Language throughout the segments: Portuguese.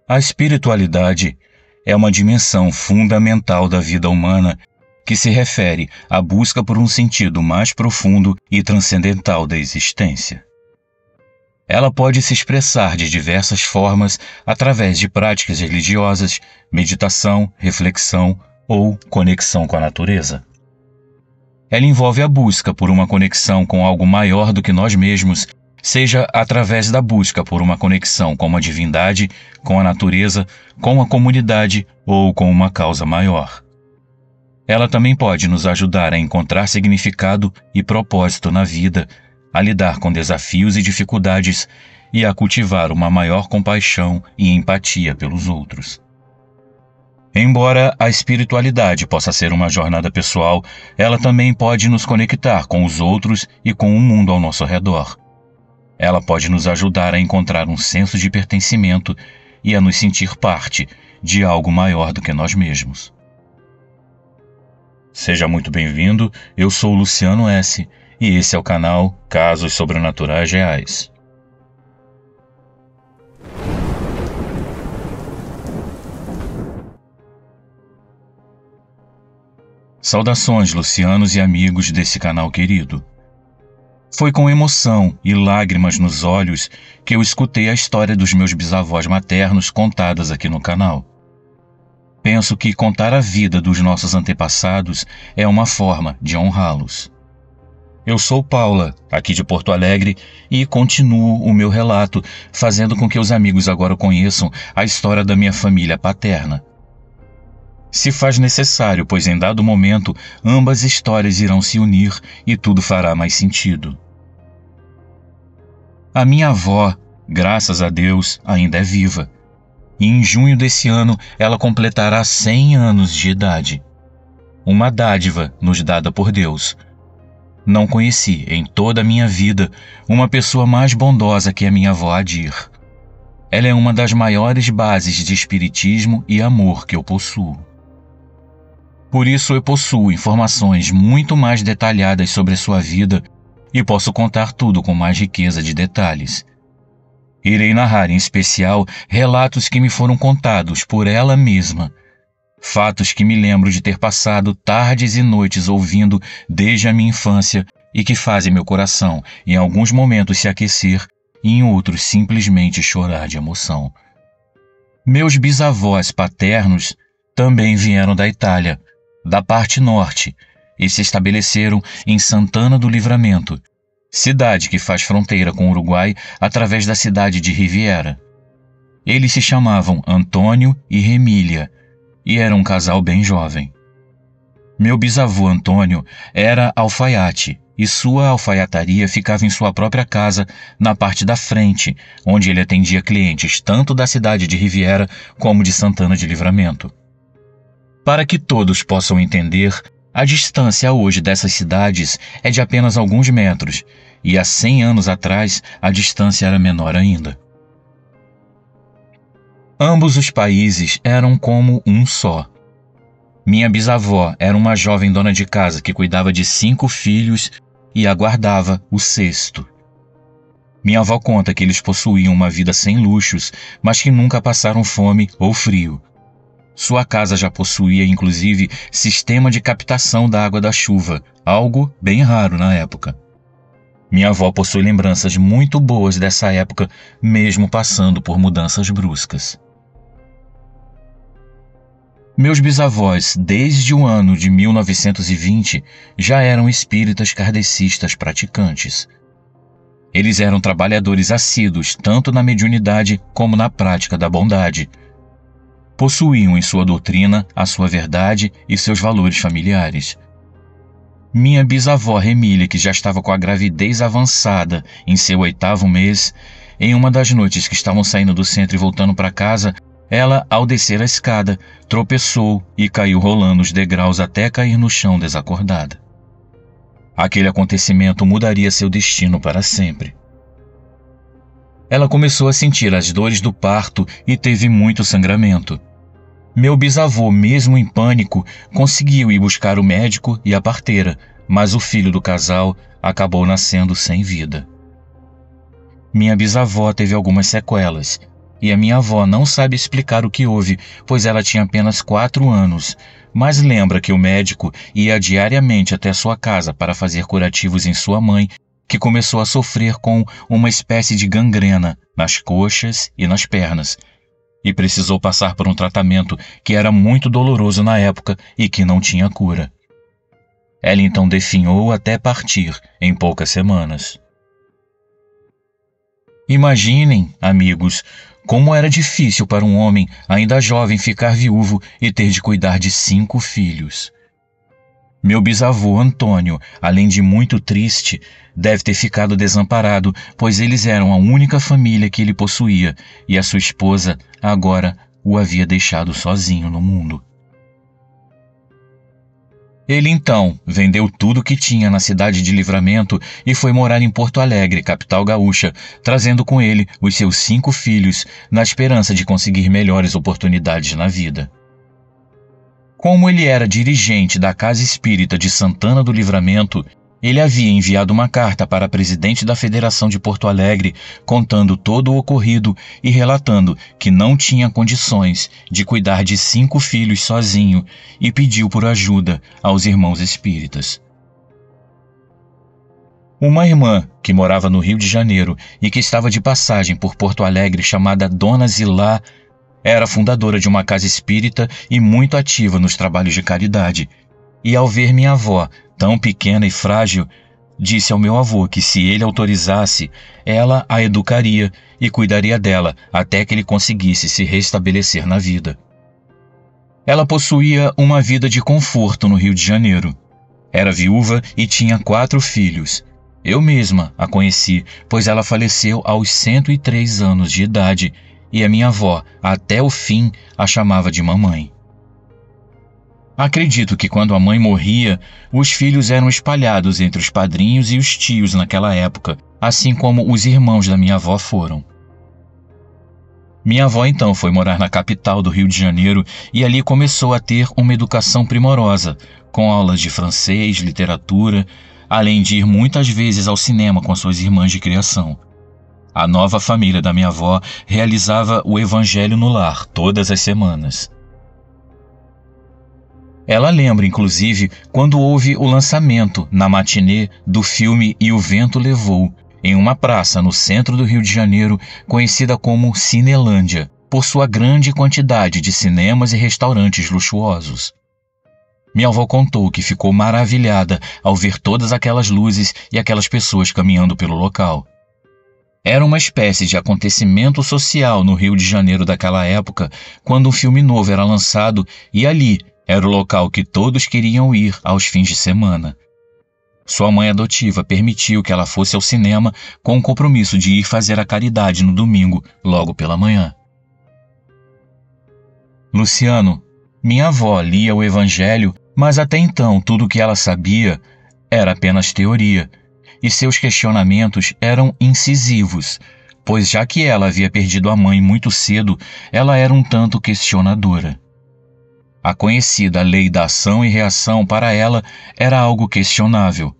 A espiritualidade é uma dimensão fundamental da vida humana que se refere à busca por um sentido mais profundo e transcendental da existência. Ela pode se expressar de diversas formas através de práticas religiosas, meditação, reflexão ou conexão com a natureza. Ela envolve a busca por uma conexão com algo maior do que nós mesmos, seja através da busca por uma conexão com uma divindade, com a natureza, com a comunidade ou com uma causa maior. Ela também pode nos ajudar a encontrar significado e propósito na vida, a lidar com desafios e dificuldades e a cultivar uma maior compaixão e empatia pelos outros. Embora a espiritualidade possa ser uma jornada pessoal, ela também pode nos conectar com os outros e com o mundo ao nosso redor. Ela pode nos ajudar a encontrar um senso de pertencimento e a nos sentir parte de algo maior do que nós mesmos. Seja muito bem-vindo, eu sou o Luciano S. e esse é o canal Casos Sobrenaturais Reais. Saudações, lucianos e amigos desse canal querido. Foi com emoção e lágrimas nos olhos que eu escutei a história dos meus bisavós maternos contadas aqui no canal. Penso que contar a vida dos nossos antepassados é uma forma de honrá-los. Eu sou Paula, aqui de Porto Alegre, e continuo o meu relato, fazendo com que os amigos agora conheçam a história da minha família paterna. Se faz necessário, pois em dado momento ambas histórias irão se unir e tudo fará mais sentido. A minha avó, graças a Deus, ainda é viva. E em junho desse ano ela completará 100 anos de idade. Uma dádiva nos dada por Deus. Não conheci, em toda a minha vida, uma pessoa mais bondosa que a minha avó Adir. Ela é uma das maiores bases de espiritismo e amor que eu possuo. Por isso eu possuo informações muito mais detalhadas sobre a sua vida e posso contar tudo com mais riqueza de detalhes. Irei narrar em especial relatos que me foram contados por ela mesma, fatos que me lembro de ter passado tardes e noites ouvindo desde a minha infância e que fazem meu coração, em alguns momentos, se aquecer e em outros simplesmente chorar de emoção. Meus bisavós paternos também vieram da Itália, da parte norte, e se estabeleceram em Santana do Livramento, cidade que faz fronteira com o Uruguai através da cidade de Riviera. Eles se chamavam Antônio e Remília, e era um casal bem jovem. Meu bisavô Antônio era alfaiate, e sua alfaiataria ficava em sua própria casa, na parte da frente, onde ele atendia clientes tanto da cidade de Riviera como de Santana de Livramento. Para que todos possam entender, a distância hoje dessas cidades é de apenas alguns metros, e há 100 anos atrás a distância era menor ainda. Ambos os países eram como um só. Minha bisavó era uma jovem dona de casa que cuidava de 5 filhos e aguardava o 6º. Minha avó conta que eles possuíam uma vida sem luxos, mas que nunca passaram fome ou frio. Sua casa já possuía, inclusive, sistema de captação da água da chuva, algo bem raro na época. Minha avó possui lembranças muito boas dessa época, mesmo passando por mudanças bruscas. Meus bisavós, desde o ano de 1920, já eram espíritas kardecistas praticantes. Eles eram trabalhadores assíduos tanto na mediunidade como na prática da bondade. Possuíam em sua doutrina a sua verdade e seus valores familiares. Minha bisavó Remília, que já estava com a gravidez avançada em seu 8º mês, em uma das noites que estavam saindo do centro e voltando para casa, ela, ao descer a escada, tropeçou e caiu rolando os degraus até cair no chão desacordada. Aquele acontecimento mudaria seu destino para sempre. Ela começou a sentir as dores do parto e teve muito sangramento. Meu bisavô, mesmo em pânico, conseguiu ir buscar o médico e a parteira, mas o filho do casal acabou nascendo sem vida. Minha bisavó teve algumas sequelas, e a minha avó não sabe explicar o que houve, pois ela tinha apenas 4 anos, mas lembra que o médico ia diariamente até sua casa para fazer curativos em sua mãe, que começou a sofrer com uma espécie de gangrena nas coxas e nas pernas, e precisou passar por um tratamento que era muito doloroso na época e que não tinha cura. Ela então definhou até partir em poucas semanas. Imaginem, amigos, como era difícil para um homem ainda jovem ficar viúvo e ter de cuidar de 5 filhos. Meu bisavô Antônio, além de muito triste, deve ter ficado desamparado, pois eles eram a única família que ele possuía e a sua esposa agora o havia deixado sozinho no mundo. Ele então vendeu tudo que tinha na cidade de Livramento e foi morar em Porto Alegre, capital gaúcha, trazendo com ele os seus 5 filhos, na esperança de conseguir melhores oportunidades na vida. Como ele era dirigente da Casa Espírita de Santana do Livramento, ele havia enviado uma carta para a presidente da Federação de Porto Alegre, contando todo o ocorrido e relatando que não tinha condições de cuidar de 5 filhos sozinho e pediu por ajuda aos irmãos espíritas. Uma irmã que morava no Rio de Janeiro e que estava de passagem por Porto Alegre, chamada Dona Zilá, era fundadora de uma casa espírita e muito ativa nos trabalhos de caridade. E ao ver minha avó, tão pequena e frágil, disse ao meu avô que se ele autorizasse, ela a educaria e cuidaria dela até que ele conseguisse se restabelecer na vida. Ela possuía uma vida de conforto no Rio de Janeiro. Era viúva e tinha 4 filhos. Eu mesma a conheci, pois ela faleceu aos 103 anos de idade e a minha avó, até o fim, a chamava de mamãe. Acredito que quando a mãe morria, os filhos eram espalhados entre os padrinhos e os tios naquela época, assim como os irmãos da minha avó foram. Minha avó então foi morar na capital do Rio de Janeiro e ali começou a ter uma educação primorosa, com aulas de francês, literatura, além de ir muitas vezes ao cinema com suas irmãs de criação. A nova família da minha avó realizava o Evangelho no lar todas as semanas. Ela lembra, inclusive, quando houve o lançamento, na matinê, do filme E o Vento Levou, em uma praça no centro do Rio de Janeiro, conhecida como Cinelândia, por sua grande quantidade de cinemas e restaurantes luxuosos. Minha avó contou que ficou maravilhada ao ver todas aquelas luzes e aquelas pessoas caminhando pelo local. Era uma espécie de acontecimento social no Rio de Janeiro daquela época, quando um filme novo era lançado e ali era o local que todos queriam ir aos fins de semana. Sua mãe adotiva permitiu que ela fosse ao cinema com o compromisso de ir fazer a caridade no domingo, logo pela manhã. Luciano, minha avó lia o Evangelho, mas até então tudo o que ela sabia era apenas teoria, e seus questionamentos eram incisivos, pois já que ela havia perdido a mãe muito cedo, ela era um tanto questionadora. A conhecida lei da ação e reação para ela era algo questionável,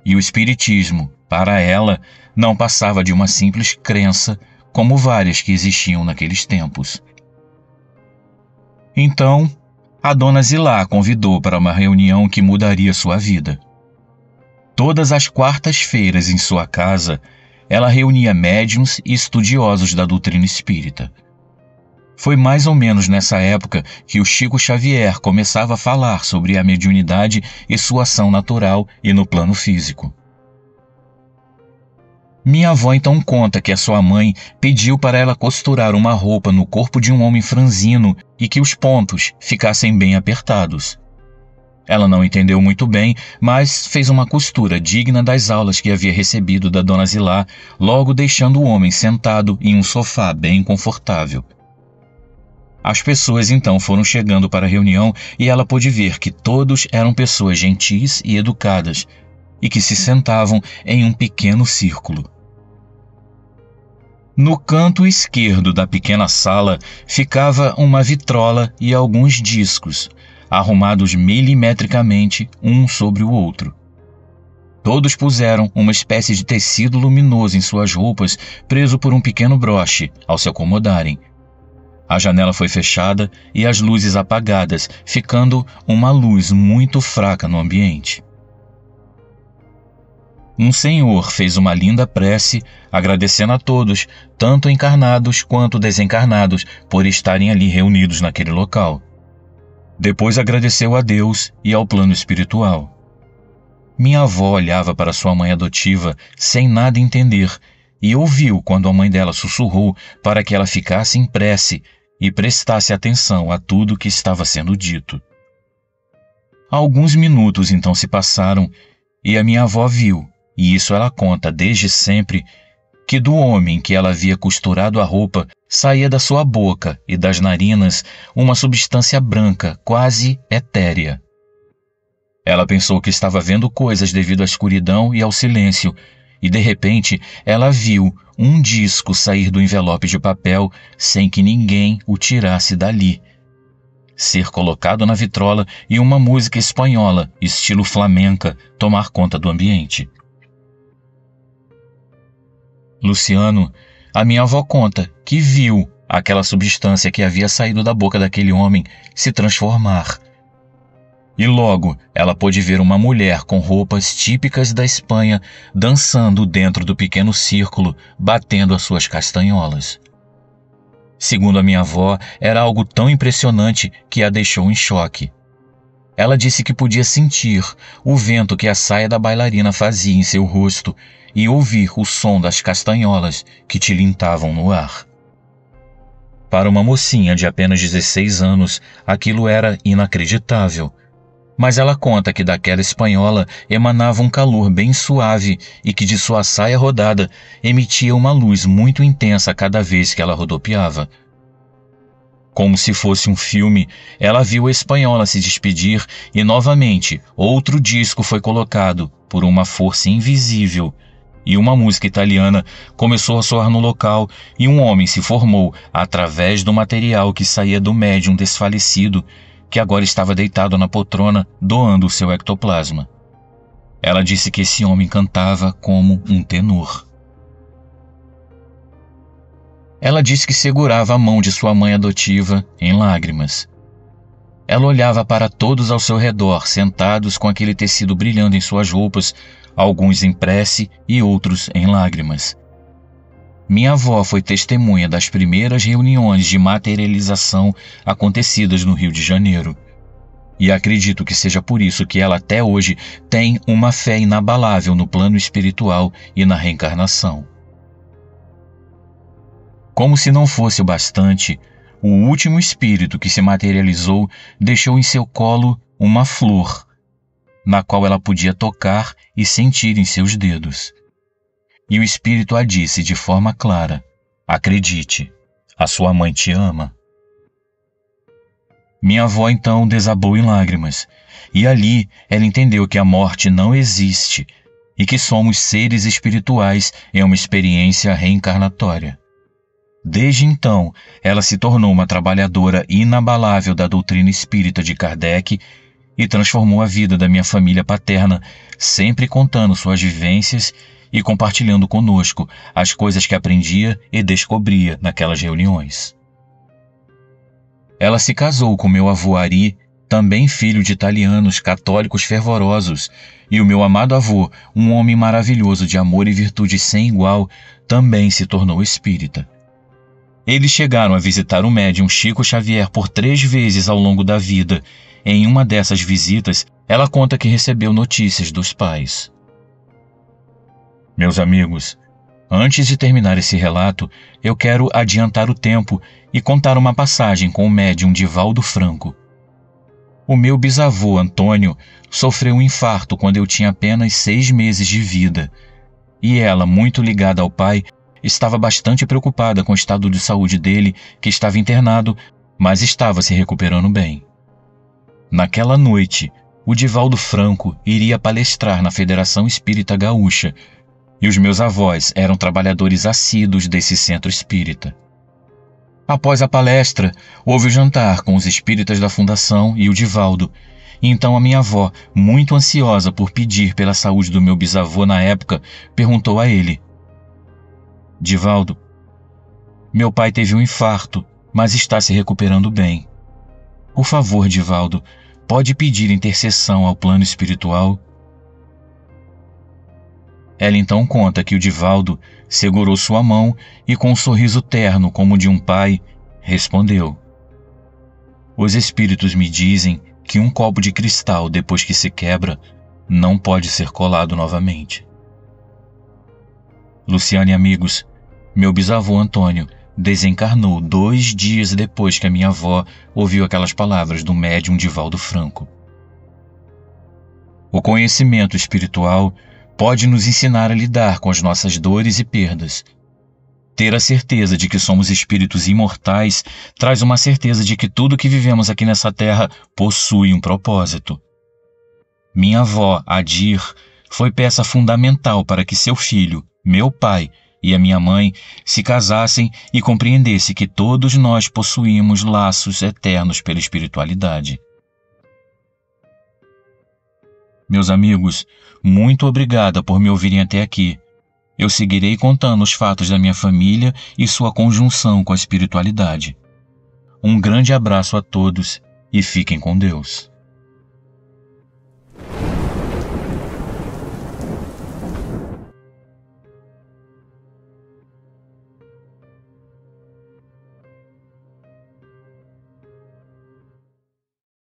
e o espiritismo, para ela, não passava de uma simples crença, como várias que existiam naqueles tempos. Então, a Dona Zilá a convidou para uma reunião que mudaria sua vida. Todas as quartas-feiras em sua casa, ela reunia médiuns e estudiosos da doutrina espírita. Foi mais ou menos nessa época que o Chico Xavier começava a falar sobre a mediunidade e sua ação natural e no plano físico. Minha avó então conta que a sua mãe pediu para ela costurar uma roupa no corpo de um homem franzino e que os pontos ficassem bem apertados. Ela não entendeu muito bem, mas fez uma costura digna das aulas que havia recebido da Dona Zilá, logo deixando o homem sentado em um sofá bem confortável. As pessoas então foram chegando para a reunião e ela pôde ver que todos eram pessoas gentis e educadas e que se sentavam em um pequeno círculo. No canto esquerdo da pequena sala ficava uma vitrola e alguns discos, arrumados milimetricamente um sobre o outro. Todos puseram uma espécie de tecido luminoso em suas roupas, preso por um pequeno broche, ao se acomodarem. A janela foi fechada e as luzes apagadas, ficando uma luz muito fraca no ambiente. Um senhor fez uma linda prece, agradecendo a todos, tanto encarnados quanto desencarnados, por estarem ali reunidos naquele local. Depois agradeceu a Deus e ao plano espiritual. Minha avó olhava para sua mãe adotiva sem nada entender e ouviu quando a mãe dela sussurrou para que ela ficasse em prece e prestasse atenção a tudo que estava sendo dito. Alguns minutos então se passaram e a minha avó viu, e isso ela conta desde sempre, que do homem que ela havia costurado a roupa saía da sua boca e das narinas uma substância branca, quase etérea. Ela pensou que estava vendo coisas devido à escuridão e ao silêncio, e de repente ela viu um disco sair do envelope de papel sem que ninguém o tirasse dali, ser colocado na vitrola e uma música espanhola, estilo flamenca, tomar conta do ambiente. Luciano, a minha avó conta que viu aquela substância que havia saído da boca daquele homem se transformar. E logo ela pôde ver uma mulher com roupas típicas da Espanha dançando dentro do pequeno círculo, batendo as suas castanholas. Segundo a minha avó, era algo tão impressionante que a deixou em choque. Ela disse que podia sentir o vento que a saia da bailarina fazia em seu rosto e ouvir o som das castanholas que tilintavam no ar. Para uma mocinha de apenas 16 anos, aquilo era inacreditável. Mas ela conta que daquela espanhola emanava um calor bem suave e que de sua saia rodada emitia uma luz muito intensa cada vez que ela rodopiava. Como se fosse um filme, ela viu a espanhola se despedir e novamente outro disco foi colocado por uma força invisível e uma música italiana começou a soar no local e um homem se formou através do material que saía do médium desfalecido, que agora estava deitado na poltrona, doando o seu ectoplasma. Ela disse que esse homem cantava como um tenor. Ela disse que segurava a mão de sua mãe adotiva em lágrimas. Ela olhava para todos ao seu redor, sentados com aquele tecido brilhando em suas roupas, alguns em prece e outros em lágrimas. Minha avó foi testemunha das primeiras reuniões de materialização acontecidas no Rio de Janeiro. E acredito que seja por isso que ela até hoje tem uma fé inabalável no plano espiritual e na reencarnação. Como se não fosse o bastante, o último espírito que se materializou deixou em seu colo uma flor, na qual ela podia tocar e sentir em seus dedos. E o espírito a disse de forma clara: acredite, a sua mãe te ama. Minha avó então desabou em lágrimas, e ali ela entendeu que a morte não existe e que somos seres espirituais em uma experiência reencarnatória. Desde então, ela se tornou uma trabalhadora inabalável da doutrina espírita de Kardec e transformou a vida da minha família paterna, sempre contando suas vivências e compartilhando conosco as coisas que aprendia e descobria naquelas reuniões. Ela se casou com meu avô Ari, também filho de italianos católicos fervorosos, e o meu amado avô, um homem maravilhoso de amor e virtude sem igual, também se tornou espírita. Eles chegaram a visitar o médium Chico Xavier por 3 vezes ao longo da vida. Em uma dessas visitas, ela conta que recebeu notícias dos pais. Meus amigos, antes de terminar esse relato, eu quero adiantar o tempo e contar uma passagem com o médium Divaldo Franco. O meu bisavô Antônio sofreu um infarto quando eu tinha apenas 6 meses de vida, e ela, muito ligada ao pai, estava bastante preocupada com o estado de saúde dele, que estava internado, mas estava se recuperando bem. Naquela noite, o Divaldo Franco iria palestrar na Federação Espírita Gaúcha, e os meus avós eram trabalhadores assíduos desse centro espírita. Após a palestra, houve o jantar com os espíritas da fundação e o Divaldo, Então a minha avó, muito ansiosa por pedir pela saúde do meu bisavô na época, perguntou a ele: Divaldo, meu pai teve um infarto, mas está se recuperando bem. Por favor, Divaldo, pode pedir intercessão ao plano espiritual? Ela então conta que o Divaldo segurou sua mão e, com um sorriso terno como de um pai, respondeu: Os espíritos me dizem que um copo de cristal, depois que se quebra, não pode ser colado novamente. Luciane e amigos, meu bisavô Antônio desencarnou 2 dias depois que a minha avó ouviu aquelas palavras do médium Divaldo Franco. O conhecimento espiritual pode nos ensinar a lidar com as nossas dores e perdas. Ter a certeza de que somos espíritos imortais traz uma certeza de que tudo que vivemos aqui nessa terra possui um propósito. Minha avó, Adir, foi peça fundamental para que seu filho, meu pai e a minha mãe se casassem e compreendesse que todos nós possuímos laços eternos pela espiritualidade. Meus amigos, muito obrigada por me ouvirem até aqui. Eu seguirei contando os fatos da minha família e sua conjunção com a espiritualidade. Um grande abraço a todos e fiquem com Deus.